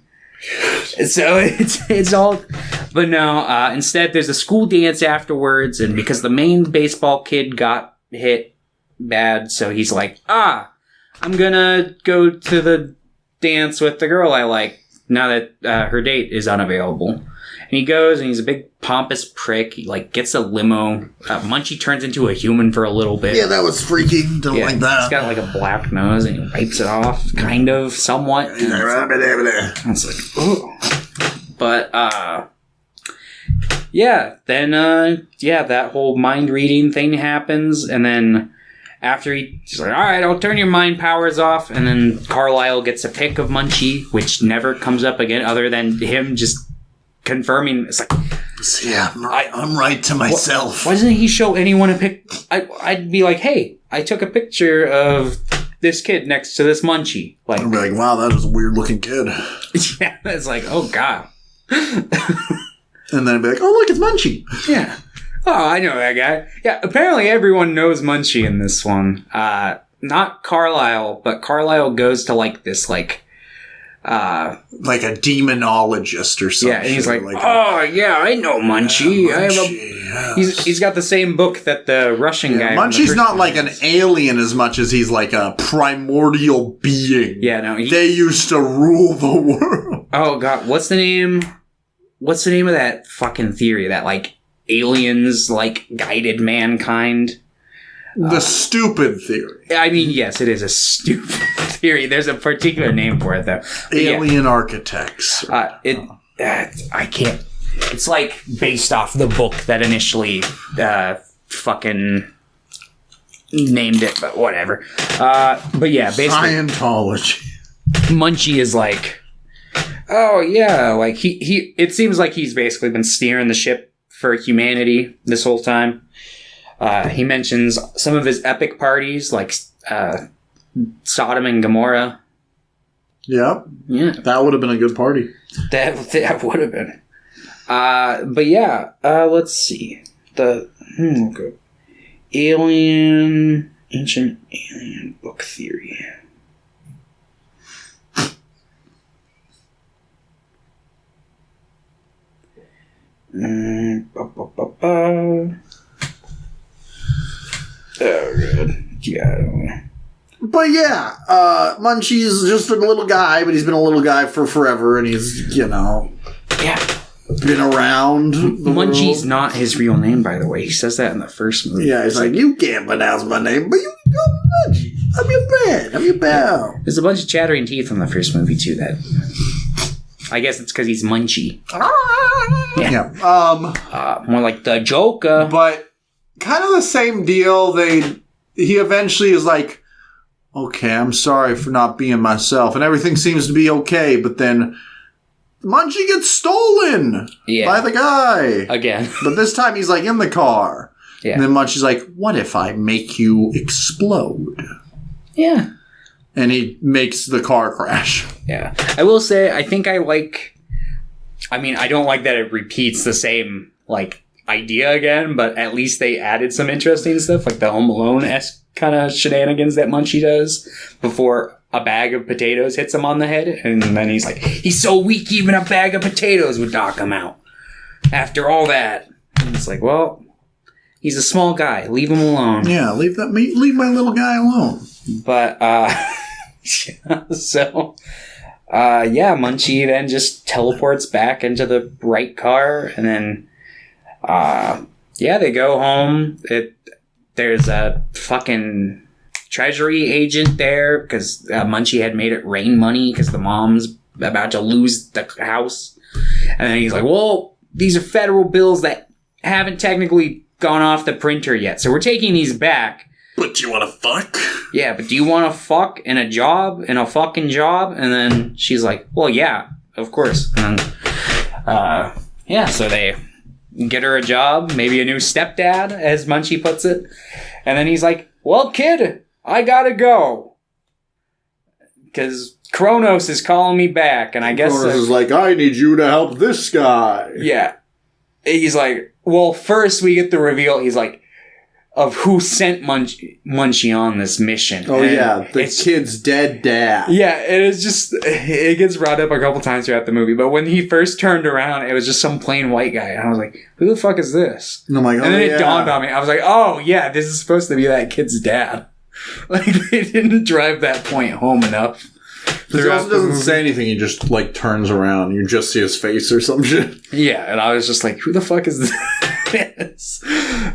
So it's all... But no, instead there's a school dance afterwards, and because the main baseball kid got hit bad, so he's like, I'm gonna go to the dance with the girl I like, now that her date is unavailable. And he goes, and he's a big pompous prick. He, like, gets a limo. Munchie turns into a human for a little bit. Yeah, that was freaky. Don't like that. He's got, like, a black nose, and he wipes it off, kind of, somewhat. And it's like, ooh. But, yeah, then, that whole mind-reading thing happens, and then after he's like, alright, I'll turn your mind powers off, and then Carlisle gets a pic of Munchie, which never comes up again, other than him just confirming. It's like, yeah, I'm right to myself. Why doesn't he show anyone a pic? I'd be like, hey, I took a picture of this kid next to this Munchie. Like, I'd be like, wow, that is a weird-looking kid. Yeah, it's like, oh, God. And then I'd be like, oh, look, it's Munchie. Yeah. Oh, I know that guy. Yeah, apparently everyone knows Munchie in this one. Not Carlisle, but Carlisle goes to, like, this, like a demonologist or something. Yeah, and he's like, yeah, I know Munchie. Yes. He's got the same book that the Russian guy. Munchie's not like an alien as much as he's like a primordial being. Yeah, no. They used to rule the world. Oh, God. What's the name of that fucking theory that, like, aliens, like, guided mankind? The stupid theory. I mean, yes, it is a stupid theory. There's a particular name for it, though. Alien architects. I can't... It's, like, based off the book that initially fucking named it, but whatever. But yeah, basically... Scientology. Munchie is like... Oh, yeah, like, he it seems like he's basically been steering the ship for humanity this whole time. He mentions some of his epic parties, like Sodom and Gomorrah. Yep. Yeah. That would have been a good party. That would have been. But yeah, let's see. Okay. Ancient alien book theory. Oh, good. Yeah, I don't know. But yeah, Munchie's just a little guy, but he's been a little guy for forever, and he's, been around the Munchie's world. not his real name, by the way. He says that in the first movie. Yeah, he's like, you can't pronounce my name, but you can call me Munchie. I'm your friend. I'm your pal. There's a bunch of chattering teeth in the first movie, too, that... I guess it's because he's Munchie. Yeah. More like the Joker. But kind of the same deal. He eventually is like, okay, I'm sorry for not being myself. And everything seems to be okay, but then Munchie gets stolen by the guy. Again. But this time he's like in the car. Yeah. And then Munchie's like, what if I make you explode? Yeah. And he makes the car crash. Yeah. I will say, I think I don't like that it repeats the same, like, idea again, but at least they added some interesting stuff, like the Home Alone-esque kind of shenanigans that Munchie does before a bag of potatoes hits him on the head, and then he's like, he's so weak even a bag of potatoes would knock him out. After all that. And it's like, well, he's a small guy. Leave him alone. Yeah, leave my little guy alone. But, Munchie then just teleports back into the right car, and then, they go home. There's a fucking treasury agent there, because Munchie had made it rain money, because the mom's about to lose the house. And then he's like, well, these are federal bills that haven't technically gone off the printer yet, so we're taking these back. But do you want to fuck? Yeah, but do you want to fuck in a fucking job? And then she's like, well, yeah, of course. And then, so they get her a job, maybe a new stepdad, as Munchie puts it. And then he's like, well, kid, I gotta go. Because Kronos is calling me back, and I guess... Kronos is like, I need you to help this guy. Yeah. He's like, well, first we get the reveal, he's like, of who sent Munchie on this mission. Oh, and the kid's dead dad. Yeah, it gets brought up a couple times throughout the movie, but when he first turned around, it was just some plain white guy, and I was like, who the fuck is this? And I'm like, and then it dawned on me, I was like, oh, yeah, this is supposed to be that kid's dad. Like, they didn't drive that point home enough. He also doesn't say anything, he just, like, turns around, you just see his face or some shit. Yeah, and I was just like, who the fuck is this?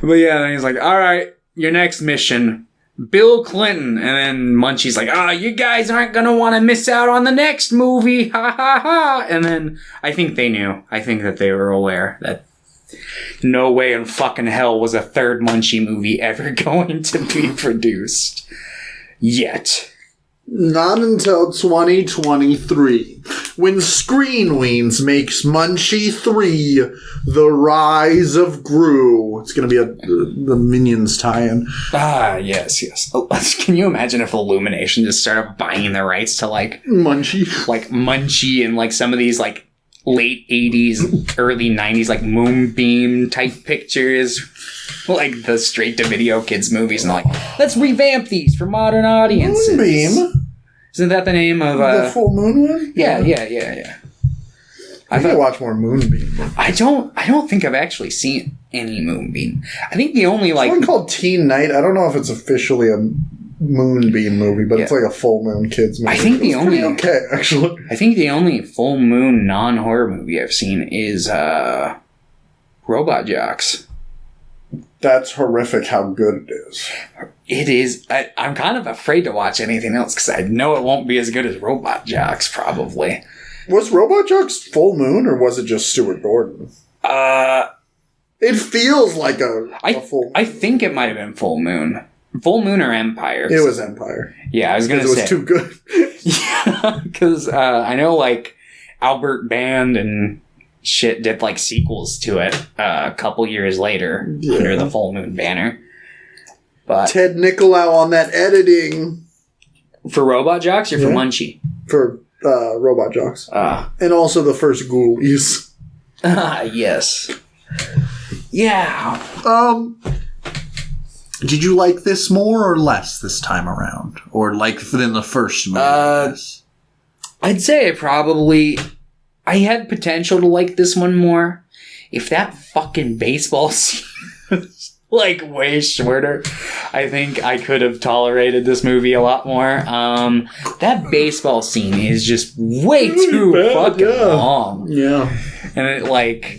But yeah, and he's like, all right, your next mission, Bill Clinton. And then Munchie's like, you guys aren't going to want to miss out on the next movie. Ha ha ha. And then I think they knew. I think that they were aware that no way in fucking hell was a third Munchie movie ever going to be produced. Yet. Not until 2023, when Screen Weens makes Munchie 3, The Rise of Gru. It's going to be the Minions tie-in. Yes. Oh, can you imagine if Illumination just started buying the rights to, like... Munchie? Like, Munchie and, like, some of these, like, late 80s, early 90s, like, Moonbeam type pictures. Like the straight-to-video kids movies, and like, let's revamp these for modern audiences. Moonbeam? Isn't that the name of... the full moon one? Yeah. I gotta watch more Moonbeam. I don't think I've actually seen any Moonbeam. I think the only, like... There's one called Teen Night. I don't know if it's officially a Moonbeam movie, but it's like a full moon kids movie. I think the only... okay, actually. I think the only full moon non-horror movie I've seen is, Robot Jocks. That's horrific how good it is. It is. I'm kind of afraid to watch anything else because I know it won't be as good as Robot Jocks, probably. Was Robot Jocks full moon, or was it just Stuart Gordon? It feels like a full moon. I think it might have been Full Moon. Full Moon or Empire. It was Empire. Yeah, I was going to say. It was too good. Yeah, because I know, like, Albert Band and... shit did like sequels to it a couple years later under the Full Moon banner. But Ted Nicolau on that editing. For Robot Jocks or for Munchie? For Robot Jocks. And also the first Ghoulies. Yes. Yeah. Did you like this more or less this time around? Or like than the first movie? I'd say I had potential to like this one more. If that fucking baseball scene was like way shorter, I think I could have tolerated this movie a lot more. That baseball scene is just way too fucking long. Yeah. And it like,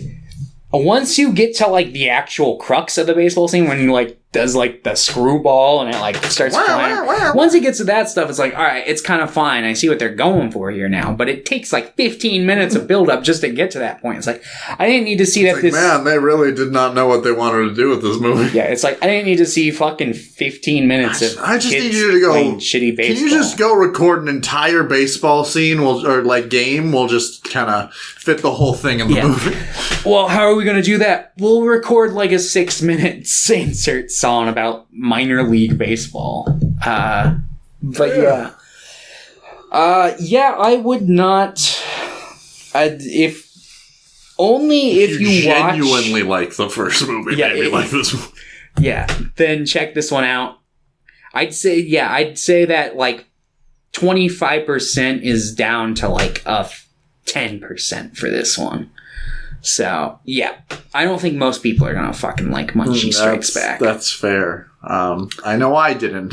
once you get to like the actual crux of the baseball scene, when you like does like the screwball and it like starts flying. Once it gets to that stuff, it's like, all right, it's kind of fine. I see what they're going for here now, but it takes like 15 minutes of build up just to get to that point. It's like, I didn't need to see that. Man, they really did not know what they wanted to do with this movie. Yeah, it's like, I didn't need to see fucking 15 minutes of I just kids need you to go playing shitty baseball. Can you just go record an entire baseball scene or like game? We'll just kind of fit the whole thing in the movie. Well, how are we going to do that? We'll record like a 6-minute insert song about minor league baseball. I would not. If you genuinely like the first movie, maybe like this movie. Yeah, then check this one out. I'd say that like 25% is down to like a 10% for this one. So, yeah. I don't think most people are going to fucking like Munchie Strikes Back. That's fair. I know I didn't.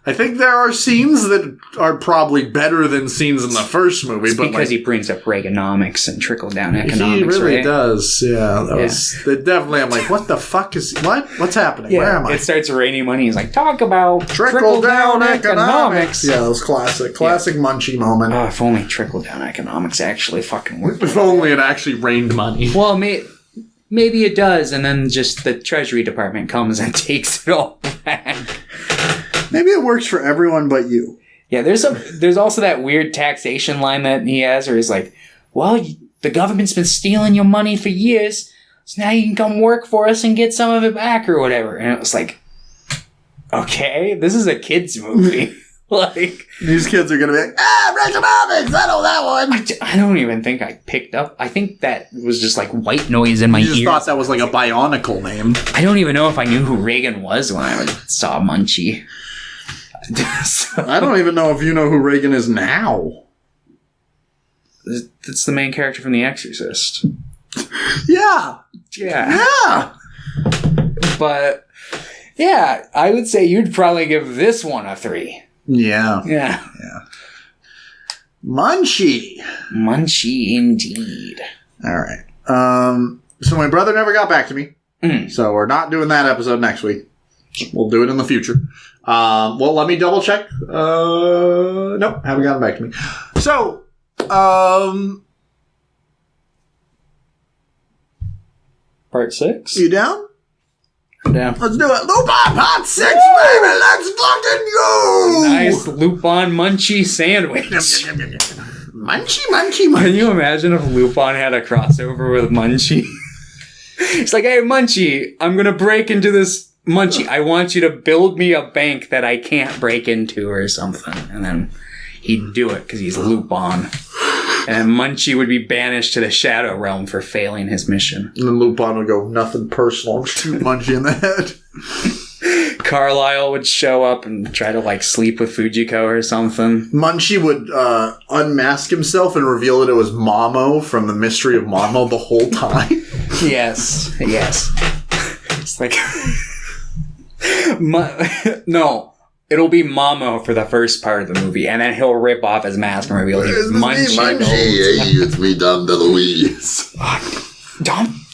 I think there are scenes that are probably better than scenes in the first movie. It's because he brings up Reaganomics and trickle-down economics, he really right? does, yeah. Definitely, I'm like, what the fuck is... What's happening? Yeah, where am I? It starts raining money. He's like, talk about trickle-down economics. Yeah, it was classic. Classic Munchie moment. Oh, if only trickle-down economics actually fucking worked. If only it actually rained money. Well, maybe it does, and then just the Treasury Department comes and takes it all back. Maybe it works for everyone but you. Yeah, there's also that weird taxation line that he has where he's like, well, the government's been stealing your money for years, so now you can come work for us and get some of it back or whatever. And it was like, okay, this is a kid's movie. Like, these kids are going to be like, Reaganomics, I know that one. I don't even think I picked up. I think that was just like white noise in my ears. You just thought that was like a Bionicle name. I don't even know if I knew who Reagan was when I saw Munchie. So, I don't even know if you know who Reagan is now. It's the main character from The Exorcist. Yeah. But, yeah, I would say you'd probably give this one a 3. Yeah. Munchie indeed. All right. So my brother never got back to me. So we're not doing that episode next week. We'll do it in the future. Well, let me double check. Nope, haven't gotten back to me. So, Part 6? You down? I'm down. Let's do it. Lupin Part 6, baby! Let's fucking go! Nice Lupin Munchie sandwich. Munchie. Can you imagine if Lupin had a crossover with Munchie? It's like, hey, Munchie, I'm going to break into this... Munchie, I want you to build me a bank that I can't break into or something. And then he'd do it because he's Lupin. And Munchie would be banished to the Shadow Realm for failing his mission. And then Lupin would go, nothing personal, and shoot Munchie in the head. Carlisle would show up and try to, like, sleep with Fujiko or something. Munchie would unmask himself and reveal that it was Momo from The Mystery of Momo the whole time. Yes. It's like... No, it'll be Momo for the first part of the movie, and then he'll rip off his mask and reveal he's Munchie. Hey, it's me, Dom DeLuise. Dom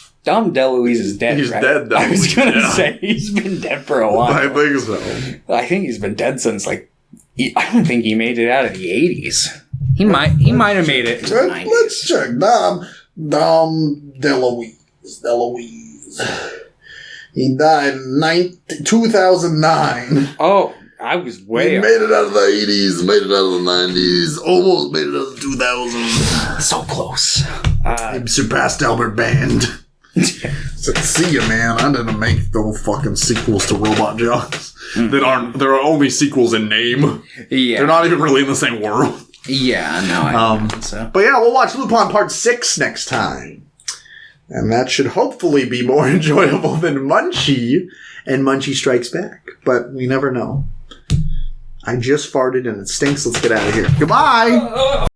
DeLuise is dead. He's right? dead, though. I was gonna say he's been dead for a while. I think so. I think he's been dead since I don't think he made it out of the 80s. He might have made it into the 90s. Let's check. Dom DeLuise. He died in 2009. Oh, I was way He made it out of the 80s, made it out of the 90s, almost made it out of the 2000s. So close. He surpassed Albert Band. Said, see ya, man. I didn't make no fucking sequels to Robot Jox. There are only sequels in name. Yeah. They're not even really in the same world. Yeah, no, I don't think so. But yeah, we'll watch Lupin Part 6 next time. And that should hopefully be more enjoyable than Munchie and Munchie Strikes Back. But we never know. I just farted and it stinks. Let's get out of here. Goodbye!